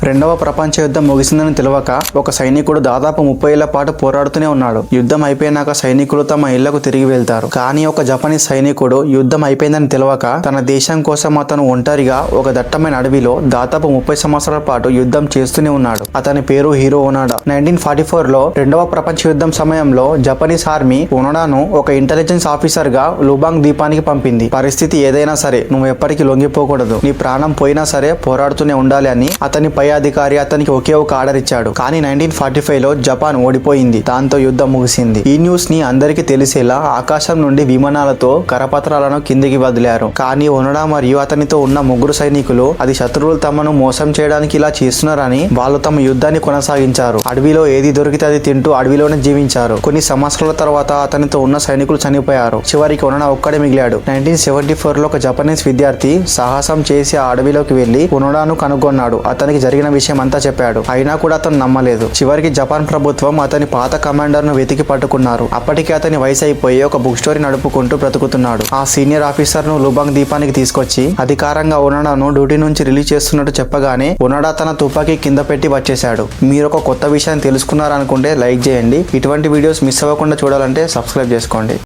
రెండవ ప్రపంచ యుద్ధం ముగిసిందని తెలియక ఒక సైనికుడు దాదాపు 30 ఏళ్ల పాటు పోరాడుతూనే ఉన్నాడు. యుద్ధం అయిపోయినాక సైనికులు తమ ఇళ్లకు తిరిగి వెళ్తారు. కానీ ఒక జపనీస్ సైనికుడు యుద్ధం అయిపోయిందని తెలియక తన దేశం కోసం అతను ఒంటరిగా ఒక దట్టమైన అడవిలో దాదాపు 30 సంవత్సరాల పాటు యుద్ధం చేస్తూనే ఉన్నాడు. అతని పేరు హీరో ఓనడా. 1944లో రెండవ ప్రపంచ యుద్ధం సమయంలో జపనీస్ ఆర్మీ ఓనడాను ఒక ఇంటెలిజెన్స్ ఆఫీసర్ గా లుబాంగ్ ద్వీపానికి పంపింది. పరిస్థితి ఏదైనా సరే నువ్వు ఎప్పటికీ లొంగిపోకూడదు, నీ ప్రాణం పోయినా సరే పోరాడుతూనే ఉండాలి అని అతని పై అధికారి అతనికి ఒకే ఒక ఆర్డర్ ఇచ్చాడు. కానీ 1945లో జపాన్ ఓడిపోయింది. దాంతో యుద్ధం ముగిసింది. ఈ న్యూస్ ని అందరికీ తెలిసేలా ఆకాశం నుండి విమానాలతో కరపత్రాలను కిందికి వదిలారు. కానీ ఓనడా మరియు అతనితో ఉన్న 3 సైనికులు అది శత్రువులు తమను మోసం చేయడానికి ఇలా చేస్తున్నారని వాళ్ళు తమ యుద్ధాన్ని కొనసాగించారు. అడవిలో ఏది దొరికితే అది తింటూ అడవిలోనే జీవించారు. కొన్ని సంవత్సరాల తర్వాత అతనితో ఉన్న సైనికులు చనిపోయారు. చివరికి ఓనడా ఒక్కడే మిగిలాడు. 1974లో ఒక జపనీస్ విద్యార్థి సాహసం చేసి ఆ అడవిలోకి వెళ్లి ఓనడాను కనుగొన్నాడు. అతనికి జరిగిన విషయం అంతా చెప్పాడు. అయినా కూడా అతను నమ్మలేదు. చివరికి జపాన్ ప్రభుత్వం అతని పాత కమాండర్ ను వెతికి పట్టుకున్నారు. అప్పటికే అతని వయసు అయిపోయి ఒక బుక్ స్టోరీ నడుపుకుంటూ బ్రతుకుతున్నాడు. ఆ సీనియర్ ఆఫీసర్ ను లుబాంగ్ ద్వీపానికి తీసుకొచ్చి అధికారంగా ఓనడాను డ్యూటీ నుంచి రిలీజ్ చేస్తున్నట్టు చెప్పగానే ఓనడా తన తుపాకీ కింద పెట్టి వచ్చేశాడు. మీరు ఒక కొత్త విషయాన్ని తెలుసుకున్నారనుకుంటే లైక్ చేయండి. ఇటువంటి వీడియోస్ మిస్ అవ్వకుండా చూడాలంటే సబ్స్క్రైబ్ చేసుకోండి.